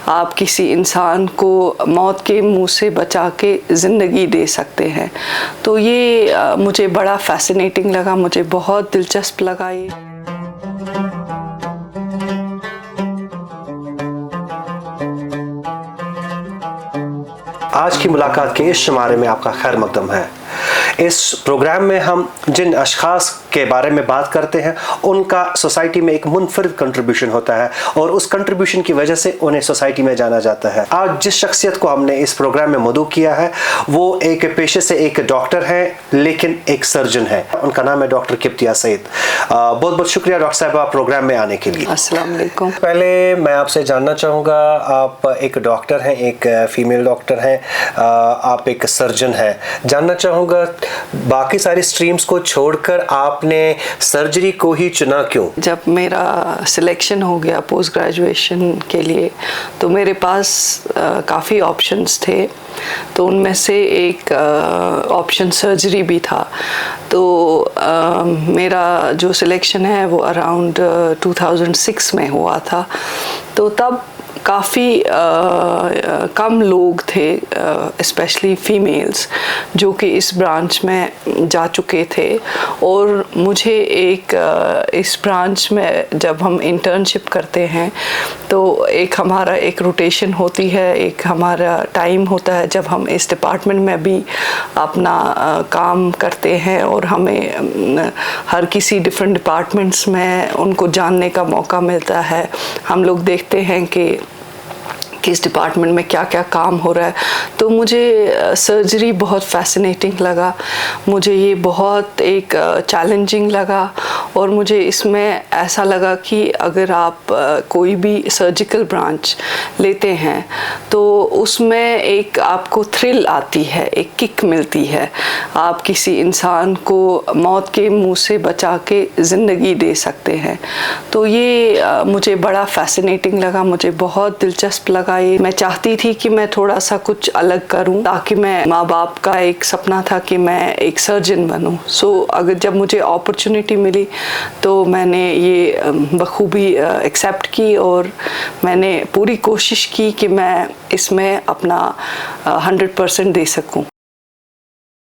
आप किसी इंसान को मौत के मुंह से बचा के ज़िंदगी दे सकते हैं। तो ये मुझे बड़ा फैसिनेटिंग लगा, मुझे बहुत दिलचस्प लगा ये। आज की मुलाकात के इस शुमारे में आपका खैर मकदम है। इस प्रोग्राम में हम जिन अशखास के बारे में बात करते हैं उनका सोसाइटी में एक मुनफरिद कंट्रीब्यूशन होता है और उस कंट्रीब्यूशन की वजह से उन्हें सोसाइटी में जाना जाता है। आज जिस शख्सियत को हमने इस प्रोग्राम में मदऊ किया है वो एक पेशे से एक डॉक्टर हैं लेकिन एक सर्जन है। उनका नाम है डॉक्टर किब्तिया सईद। बहुत बहुत शुक्रिया डॉक्टर साहब प्रोग्राम में आने के लिए। अस्सलाम वालेकुम। पहले मैं आपसे जानना चाहूँगा, आप एक डॉक्टर हैं, एक फीमेल डॉक्टर हैं, आप एक सर्जन हैं। जानना चाहूँगा बाकी सारी स्ट्रीम्स को छोड़कर आपने सर्जरी को ही चुना क्यों? जब मेरा सिलेक्शन हो गया पोस्ट ग्रेजुएशन के लिए तो मेरे पास काफ़ी ऑप्शंस थे, तो उनमें से एक ऑप्शन सर्जरी भी था। तो मेरा जो सिलेक्शन है वो अराउंड 2006 में हुआ था। तो तब काफ़ी कम लोग थे, स्पेशली फीमेल्स, जो कि इस ब्रांच में जा चुके थे। और मुझे एक इस ब्रांच में जब हम इंटर्नशिप करते हैं तो एक हमारा एक रोटेशन होती है, एक हमारा टाइम होता है जब हम इस डिपार्टमेंट में भी अपना काम करते हैं और हमें हर किसी डिफरेंट डिपार्टमेंट्स में उनको जानने का मौका मिलता है। हम लोग देखते हैं कि किस डिपार्टमेंट में क्या क्या काम हो रहा है। तो मुझे सर्जरी बहुत फैसिनेटिंग लगा, मुझे ये बहुत एक चैलेंजिंग लगा और मुझे इसमें ऐसा लगा कि अगर आप कोई भी सर्जिकल ब्रांच लेते हैं तो उसमें एक आपको थ्रिल आती है, एक किक मिलती है। आप किसी इंसान को मौत के मुंह से बचा के ज़िंदगी दे सकते हैं। तो ये मुझे बड़ा फैसिनेटिंग लगा, मुझे बहुत दिलचस्प लगा। मैं चाहती थी कि मैं थोड़ा सा कुछ अलग करूं ताकि मैं, माँ बाप का एक सपना था कि मैं एक सर्जन बनूं। अगर जब मुझे अपॉर्चुनिटी मिली तो मैंने ये बखूबी एक्सेप्ट की और मैंने पूरी कोशिश की कि मैं इसमें अपना 100% दे सकूं।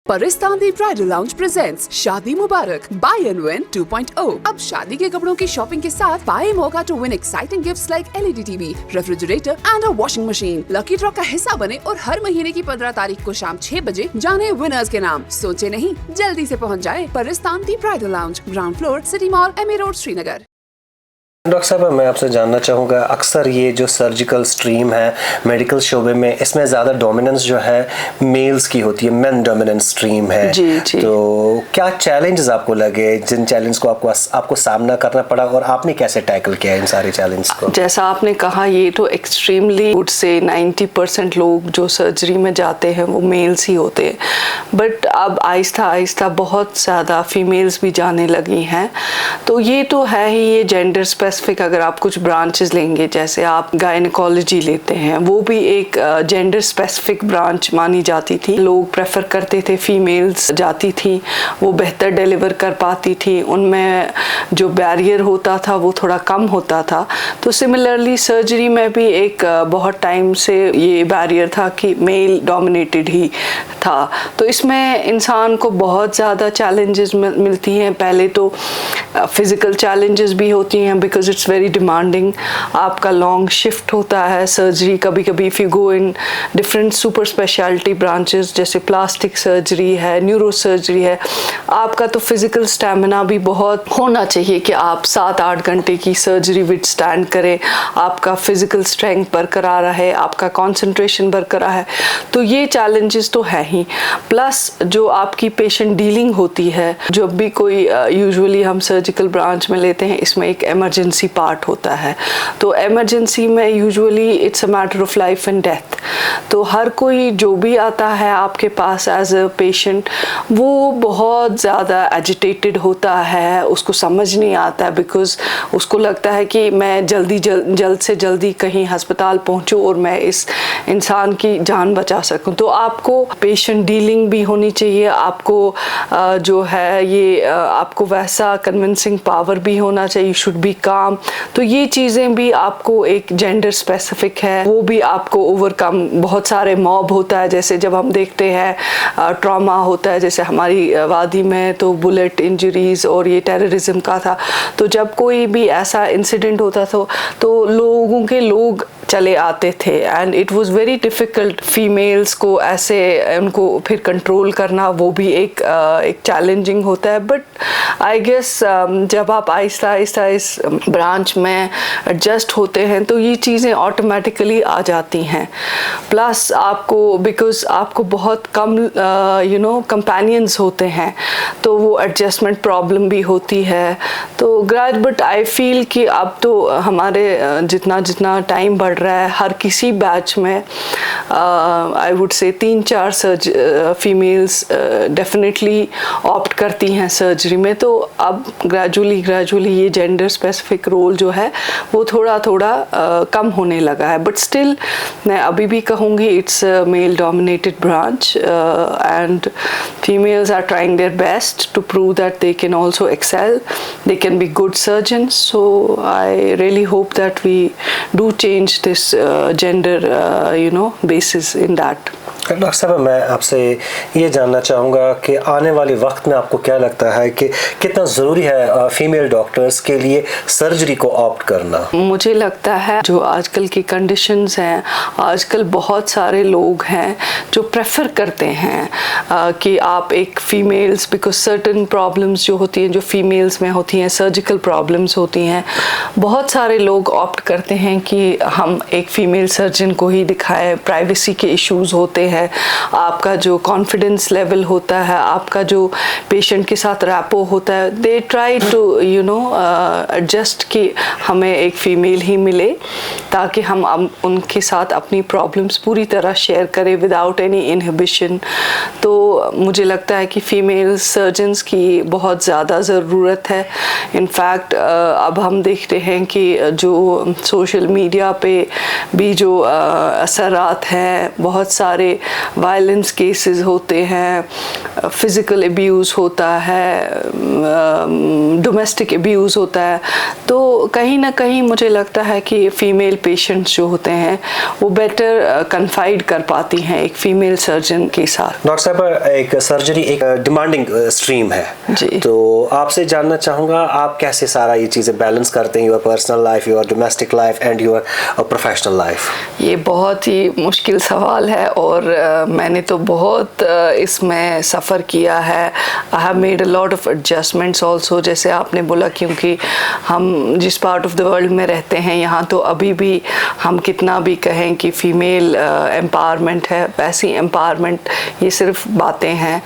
Paristan the bridal lounge presents शादी मुबारक बाय एंड विन 2.0। अब शादी के कपड़ों की शॉपिंग के साथ पाए मौका to win exciting gifts like LED TV, refrigerator and a washing machine. Lucky draw का हिस्सा बने और हर महीने की 15 तारीख को शाम 6 बजे जाने विनर्स के नाम। सोचे नहीं, जल्दी से पहुंच जाए Paristan the bridal lounge, ground floor, city mall, MA road, Srinagar. Doctor साहब, मैं आपसे जानना चाहूँगा, अक्सर ये जो सर्जिकल स्ट्रीम है मेडिकल शोबे में, इसमें ज़्यादा डोमिनेंस जो है मेल्स की होती है, मेन डोमिनेंट स्ट्रीम है। जी। तो क्या चैलेंजेस आपको लगे, जिन चैलेंज को आपको सामना करना पड़ा और आपने कैसे टैकल किया इन सारे चैलेंज को? जैसा आपने कहा, ये तो एक्सट्रीमली वुड से 90% लोग जो सर्जरी में जाते हैं वो मेल्स ही होते हैं, बट अब आहिस्ता आहिस्ता बहुत ज़्यादा फीमेल्स भी जाने लगी हैं। तो ये तो है ही, ये जेंडर स्पेसिफिक। अगर आप कुछ ब्रांचेस लेंगे, जैसे आप गायनेकोलॉजी लेते हैं, वो भी एक जेंडर स्पेसिफिक ब्रांच मानी जाती थी। लोग प्रेफर करते थे, फीमेल्स जाती थी, वो बेहतर डिलीवर कर पाती थी, उनमें जो बैरियर होता था वो थोड़ा कम होता था। तो सिमिलरली सर्जरी में भी एक बहुत टाइम से ये बैरियर था कि मेल डोमिनेटेड ही था। तो इसमें इंसान को बहुत ज़्यादा चैलेंजेस मिलती हैं। पहले तो फिज़िकल चैलेंजेस भी होती हैं बिकॉज इट्स वेरी डिमांडिंग। आपका लॉन्ग शिफ्ट होता है सर्जरी, कभी कभी if you go in different super speciality branches जैसे प्लास्टिक सर्जरी है, न्यूरो सर्जरी है, आपका तो फिज़िकल स्टेमिना भी बहुत होना चाहिए कि आप 7-8 घंटे की सर्जरी विथस्टैंड करें, आपका फिज़िकल स्ट्रेंथ बरकरार रहे, आपका कंसंट्रेशन बरकरार है। तो ये चैलेंजेस तो है ही, प्लस जो आपकी पेशेंट डीलिंग होती है, जब भी कोई यूजुअली हम सर्जिकल ब्रांच में लेते हैं, इसमें एक इमरजेंसी पार्ट होता है। तो इमरजेंसी में usually it's a matter of life and death. तो हर कोई जो भी आता है आपके पास एज अ पेशेंट, वो बहुत ज़्यादा एजिटेटेड होता है, उसको समझ नहीं आता है बिकॉज उसको लगता है कि मैं जल्द से जल्दी कहीं अस्पताल पहुंचूं और मैं इस इंसान की जान बचा सकूं। तो आपको पेशेंट डीलिंग भी होनी चाहिए, आपको जो है ये आपको वैसा कन्विंसिंग पावर भी होना चाहिए। यू शुड बी काम काम, तो ये चीज़ें भी आपको एक जेंडर स्पेसिफिक है, वो भी आपको ओवरकम, बहुत सारे मॉब होता है, जैसे जब हम देखते हैं ट्रॉमा होता है, जैसे हमारी वादी में तो बुलेट इंजरीज और ये टेररिज्म का था, तो जब कोई भी ऐसा इंसिडेंट होता था तो लोगों के लोग चले आते थे and it was very difficult females को ऐसे उनको फिर कंट्रोल करना, वो भी एक चैलेंजिंग होता है। बट आई गेस जब आप आहिस्ता आहिस्ता इस ब्रांच में एडजस्ट होते हैं तो ये चीज़ें ऑटोमेटिकली आ जाती हैं। प्लस आपको बिकॉज आपको बहुत कम कंपेनियंस होते हैं तो वो एडजस्टमेंट प्रॉब्लम भी होती है। तो बट आई फील कि अब तो हमारे जितना जितना टाइम बढ़ रहा है, हर किसी बैच में I would say 3-4 females definitely opt करती हैं सर्जरी में। तो अब ग्रेजुअली ये जेंडर स्पेसिफिक रोल जो है वो थोड़ा थोड़ा कम होने लगा है। बट स्टिल मैं अभी भी कहूँगी it's male dominated branch and females are trying their best to prove that they can also excel, they can be good surgeons. So I really hope that we do change this gender basis in that. Doctor साहब, मैं आपसे ये जानना चाहूँगा कि आने वाले वक्त में आपको क्या लगता है कि कितना ज़रूरी है फीमेल डॉक्टर्स के लिए सर्जरी को ऑप्ट करना? मुझे लगता है जो आजकल की कंडीशंस हैं, आजकल बहुत सारे लोग हैं जो प्रेफर करते हैं कि आप एक फीमेल्स, बिकॉज सर्टन प्रॉब्लम्स जो होती हैं जो फीमेल्स में होती हैं, सर्जिकल प्रॉब्लम्स होती हैं, बहुत सारे लोग ऑप्ट करते हैं कि हम एक फ़ीमेल सर्जन को ही दिखाएं। प्राइवेसी के इश्यूज़ होते हैं, आपका जो कॉन्फिडेंस लेवल होता है, आपका जो पेशेंट के साथ रैपो होता है, दे ट्राई टू एडजस्ट कि हमें एक फ़ीमेल ही मिले ताकि हम उनके साथ अपनी प्रॉब्लम्स पूरी तरह शेयर करें विदाउट एनी इनहिबिशन। तो मुझे लगता है कि फ़ीमेल सर्जन्स की बहुत ज़्यादा ज़रूरत है। इनफैक्ट अब हम देखते हैं कि जो सोशल मीडिया पे भी जो असरात हैं, बहुत सारे वायलेंस केसेस होते हैं, फिज़िकल अब्यूज़ होता है, डोमेस्टिक अब्यूज़ होता है, तो कहीं ना कहीं मुझे लगता है कि फ़ीमेल पेशेंट्स जो होते हैं वो बेटर कन्फाइड कर पाती हैं एक फ़ीमेल सर्जन के साथ। डॉक्टर साहब, एक सर्जरी एक डिमांडिंग स्ट्रीम है जी, तो आपसे जानना चाहूँगा आप कैसे सारा ये चीज़ें बैलेंस करते हैं, your personal life, your domestic life and your professional life? ये बहुत ही मुश्किल सवाल है और मैंने तो बहुत इसमें सफ़र किया है। I have made a lot of adjustments also, जैसे आपने बोला, क्योंकि हम जिस पार्ट ऑफ द वर्ल्ड में रहते हैं यहाँ तो अभी भी हम कितना भी कहें कि फ़ीमेल एम्पावरमेंट है, वैसी एम्पावरमेंट ये सिर्फ बातें हैं।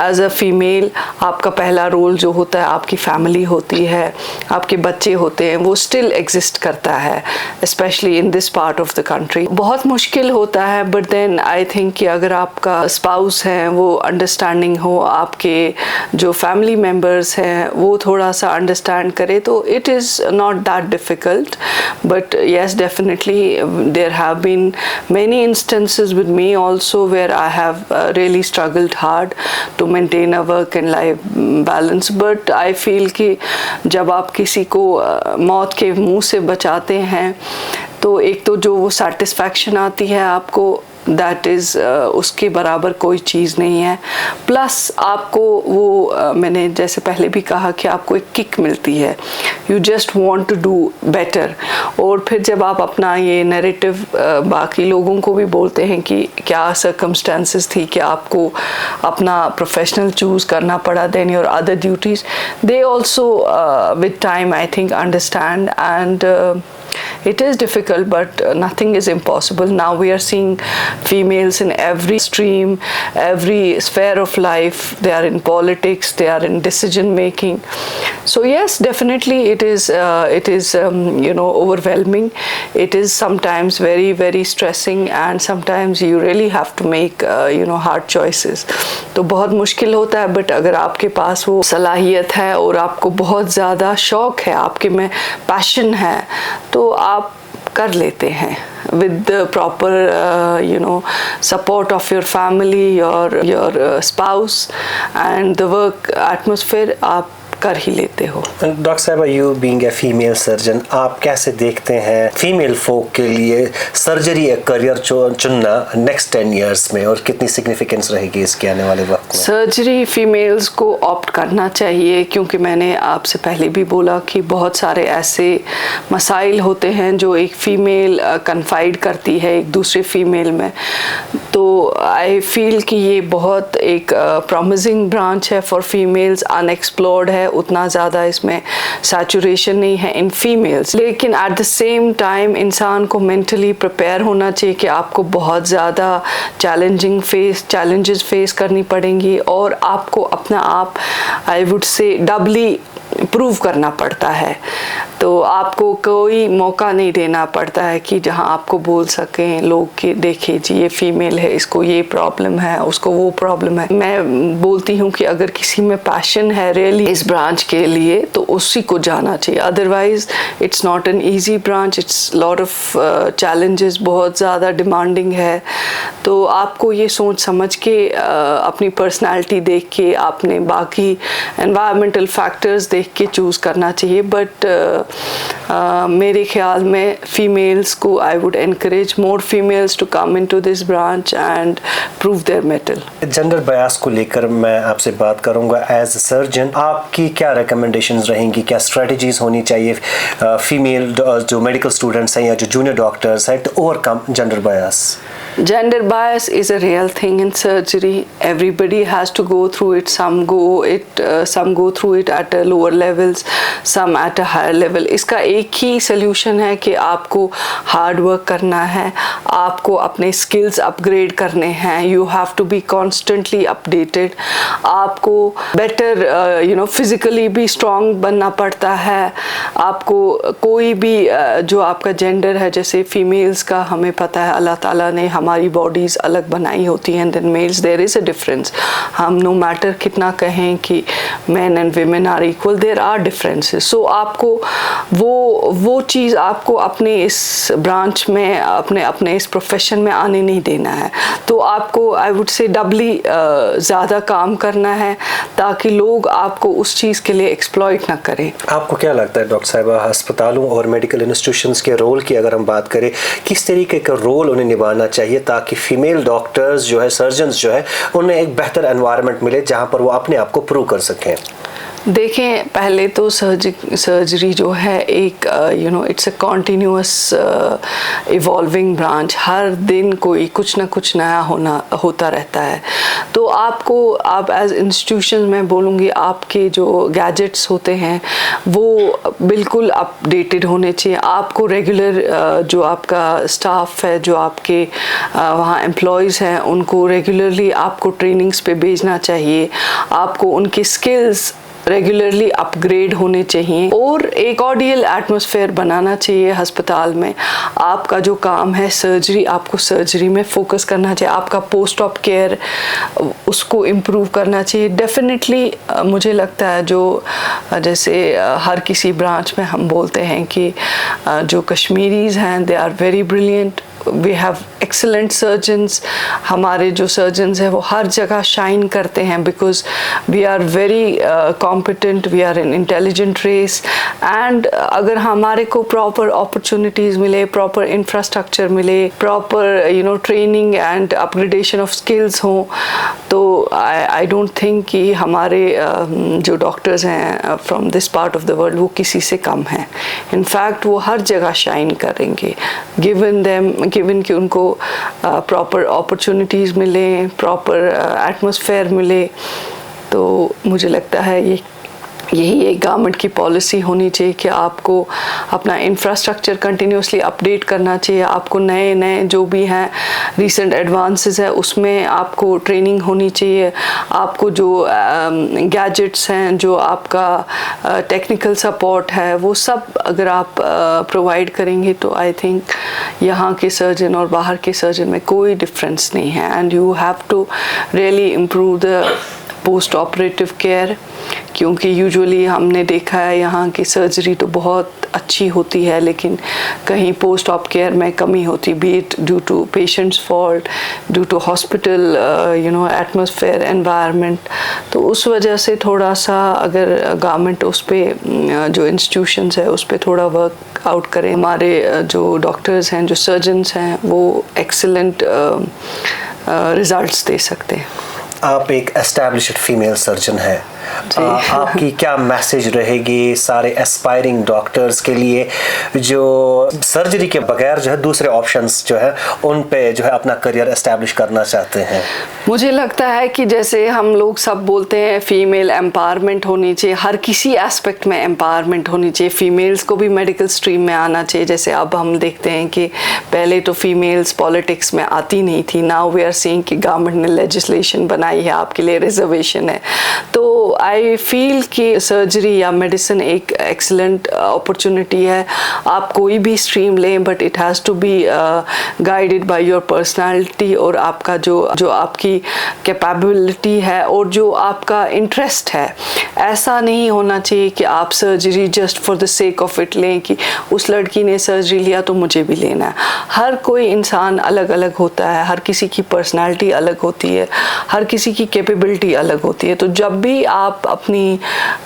एज अ फ़ीमेल आपका पहला रोल जो होता है, आपकी फैमिली होती है, आपके बच्चे होते हैं, वो स्टिल एग्जिस्ट करता है, specially in this part of the country. बहुत मुश्किल होता है, बट देन आई थिंक कि अगर आपका स्पाउस है वो अंडरस्टैंडिंग हो, आपके जो फैमिली मेम्बर्स हैं वो थोड़ा सा अंडरस्टैंड करे, तो it is not that difficult. But yes, definitely there have been many instances with me also where I have really struggled hard to maintain a work and life balance. But I feel कि जब आप किसी को मौत के मुंह से बचाते हैं तो एक तो जो वो सेटिस्फैक्शन आती है आपको, दैट इज़ उसके बराबर कोई चीज़ नहीं है। प्लस आपको वो मैंने जैसे पहले भी कहा कि आपको एक किक मिलती है, you just want to do better. और फिर जब आप अपना ये नैरेटिव बाकी लोगों को भी बोलते हैं कि क्या सर्कमस्टेंसेस थी कि आपको अपना प्रोफेशनल चूज़ करना पड़ा, then your other duties, they also with time I think understand and it is difficult, but nothing is impossible. Now we are seeing females in every stream, every sphere of life. They are in politics, they are in decision making. So yes, definitely it is overwhelming. It is sometimes very, very stressing, and sometimes you really have to make hard choices. तो बहुत मुश्किल होता है, but अगर आपके पास वो सलाहियत है और आपको बहुत ज़्यादा शौक़ है, आपके में पैशन है, तो आप कर लेते हैं with the proper support of your family, your spouse and the work atmosphere, आप कर ही लेते हो। डॉक्टर साहब, you being a female surgeon, आप कैसे देखते हैं फीमेल फोक के लिए सर्जरी एक करियर चुनना नेक्स्ट 10 इयर्स में, और कितनी सिग्निफिकेंस रहेगी इसके आने वाले वक्त में? सर्जरी फीमेल्स को ऑप्ट करना चाहिए, क्योंकि मैंने आपसे पहले भी बोला कि बहुत सारे ऐसे मसाइल होते हैं जो एक फ़ीमेल कन्फाइड करती है एक दूसरे फीमेल में। तो आई फील कि ये बहुत एक प्रॉमिसिंग ब्रांच है फॉर फीमेल्स, अनएक्सप्लोर्ड है, उतना ज़्यादा इसमें सैचुरेशन नहीं है इन फीमेल्स। लेकिन एट द सेम टाइम इंसान को मेंटली प्रिपेयर होना चाहिए कि आपको बहुत ज़्यादा चैलेंजेस फेस करनी पड़ेंगी, और आपको अपना आप I would say Dabali prove करना पड़ता है। तो आपको कोई मौका नहीं देना पड़ता है कि जहां आपको बोल सकें लोग कि देखिए जी ये फीमेल है, इसको ये प्रॉब्लम है, उसको वो प्रॉब्लम है। मैं बोलती हूँ कि अगर किसी में पैशन है रियली इस ब्रांच के लिए तो उसी को जाना चाहिए, otherwise it's not an easy branch, it's lot of challenges, बहुत ज़्यादा डिमांडिंग है। तो आपको ये सोच समझ के अपनी पर्सनैलिटी देख के, आपने बाकी एनवायरमेंटल फैक्टर्स देख के चूज़ करना चाहिए। बट मेरे ख्याल में फीमेल्स को I would encourage more females to come into this branch and prove their mettle. Gender bias को लेकर मैं आपसे बात करूंगा एज अ सर्जन, आपकी क्या रिकमेंडेशंस रहेंगी, क्या स्ट्रेटजीज होनी चाहिए फीमेल जो मेडिकल स्टूडेंट्स हैं या जो जूनियर डॉक्टर्स हैं to overcome gender bias? Gender bias is a real thing in surgery. Everybody has to go through it. Some go through it at lower levels, some at a higher level. इसका एक ही solution है कि आपको hard work करना है, आपको अपने skills upgrade करने हैं. You have to be constantly updated. आपको better physically भी strong बनना पड़ता है. आपको कोई भी जो आपका gender है, जैसे females का हमें पता है अल्लाह ताला ने हमारी बॉडीज़ अलग बनाई होती हैं than males, there is a difference. हम नो मैटर कितना कहें कि man and women are equal, there are differences. So आपको वो चीज़ आपको अपने इस ब्रांच में, अपने इस प्रोफेशन में आने नहीं देना है. तो आपको आई वुड से डबली ज़्यादा काम करना है ताकि लोग आपको उस चीज़ के लिए एक्सप्लॉइट ना करें. आपको क्या लगता है डॉक्टर साहिबा, अस्पतालों और मेडिकल इंस्टीट्यूशंस के रोल की अगर हम बात करें, किस तरीके का रोल उन्हें निभाना चाहिए ताकि फीमेल डॉक्टर्स जो है, सर्जन्स जो है, उन्हें एक बेहतर एनवायरनमेंट मिले जहां पर वो अपने आप को प्रूव कर सकें? देखें, पहले तो सर्जरी जो है एक it's a continuous evolving branch. हर दिन कोई कुछ ना कुछ नया होता रहता है. तो आप एज इंस्टीट्यूशन मैं बोलूँगी आपके जो गैजेट्स होते हैं वो बिल्कुल अपडेटेड होने चाहिए. आपको रेगुलर जो आपका स्टाफ है, जो आपके वहाँ एम्प्लॉयज़ हैं, उनको रेगुलरली आपको ट्रेनिंग्स पे भेजना चाहिए. आपको उनके स्किल्स रेगुलरली अपग्रेड होने चाहिए और एक ऑडियल एटमॉस्फेयर बनाना चाहिए अस्पताल में. आपका जो काम है सर्जरी, आपको सर्जरी में फोकस करना चाहिए. आपका पोस्ट ऑप केयर उसको इम्प्रूव करना चाहिए. डेफिनेटली मुझे लगता है जो जैसे हर किसी ब्रांच में हम बोलते हैं कि जो कश्मीरीज़ हैं they are very brilliant. We have excellent surgeons. हमारे जो सर्जन्स हैं वो हर जगह शाइन करते हैं because we are very competent, we are an intelligent race. And अगर हमारे को प्रॉपर अपॉर्चुनिटीज़ मिले, प्रॉपर इंफ्रास्ट्रक्चर मिले, proper training and upgradation of skills हों, तो आई डोंट थिंक कि हमारे जो डॉक्टर्स हैं from this part of the world वो किसी से कम हैं. इनफैक्ट वो हर जगह शाइन करेंगे गिवन कि उनको प्रॉपर अपॉर्चुनिटीज़ मिले, प्रॉपर एटमॉस्फेयर मिले. तो मुझे लगता है यही एक गवर्नमेंट की पॉलिसी होनी चाहिए कि आपको अपना इंफ्रास्ट्रक्चर कंटिन्यूसली अपडेट करना चाहिए. आपको नए जो भी हैं रीसेंट एडवांसेस है उसमें आपको ट्रेनिंग होनी चाहिए. आपको जो गैजेट्स हैं, जो आपका टेक्निकल सपोर्ट है, वो सब अगर आप प्रोवाइड करेंगे तो आई थिंक यहाँ के सर्जन और बाहर के सर्जन में कोई डिफरेंस नहीं है. And you have to really improve the post operative care, क्योंकि यूजुअली हमने देखा है यहाँ की सर्जरी तो बहुत अच्छी होती है लेकिन कहीं पोस्ट ऑप केयर में कमी होती, be it due to patients fault, due to hospital atmosphere environment. तो उस वजह से थोड़ा सा अगर गवर्नमेंट उस पर जो इंस्टीट्यूशंस है उस पर थोड़ा वर्क आउट करें। हमारे जो डॉक्टर्स हैं, जो सर्जन्स हैं, वो एक्सीलेंट रिजल्ट्स दे सकते हैं। आप एक एस्टैब्लिश्ड फीमेल सर्जन हैं, आपकी क्या मैसेज रहेगी सारे एस्पायरिंग डॉक्टर्स के लिए जो सर्जरी के बगैर जो है दूसरे ऑप्शंस जो है उन पे जो है अपना करियर एस्टैब्लिश करना चाहते हैं? मुझे लगता है कि जैसे हम लोग सब बोलते हैं फीमेल एम्पावरमेंट होनी चाहिए, हर किसी एस्पेक्ट में एम्पावरमेंट होनी चाहिए। फीमेल्स को भी मेडिकल स्ट्रीम में आना चाहिए। जैसे अब हम देखते हैं कि पहले तो फीमेल्स पॉलिटिक्स में आती नहीं थी, नाउ वी आर सीइंग कि गवर्नमेंट ने लेजिस्लेशन बनाई है, आपके लिए रिजर्वेशन है। तो आई फील कि सर्जरी या मेडिसिन एक एक्सीलेंट अपॉर्चुनिटी है। आप कोई भी स्ट्रीम लें but it has to be guided by your personality और आपका जो आपकी कैपेबिलिटी है और जो आपका इंटरेस्ट है। ऐसा नहीं होना चाहिए कि आप surgery just for the sake of it लें कि उस लड़की ने सर्जरी लिया तो मुझे भी लेना है। हर कोई इंसान अलग अलग होता है, हर किसी की पर्सनालिटी अलग होती है, हर किसी की कैपेबिलिटी अलग होती है। तो जब भी आप अपनी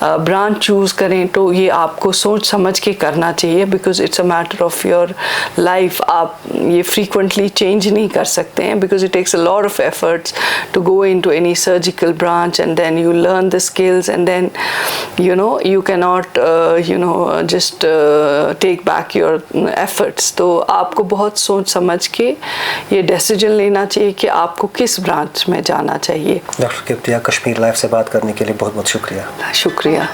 ब्रांच चूज़ करें तो ये आपको सोच समझ के करना चाहिए, because it's a matter of your life. आप ये फ्रीक्वेंटली चेंज नहीं कर सकते हैं because it takes a lot of efforts to go into any surgical branch and then you learn the skills and then you cannot just take back your efforts। तो आपको बहुत सोच समझ के ये डिसीजन लेना चाहिए कि आपको किस ब्रांच में जाना चाहिए। डॉक्टर किप्तिया, कश्मीर लाइव से बात करने के लिए बहुत बहुत शुक्रिया। शुक्रिया।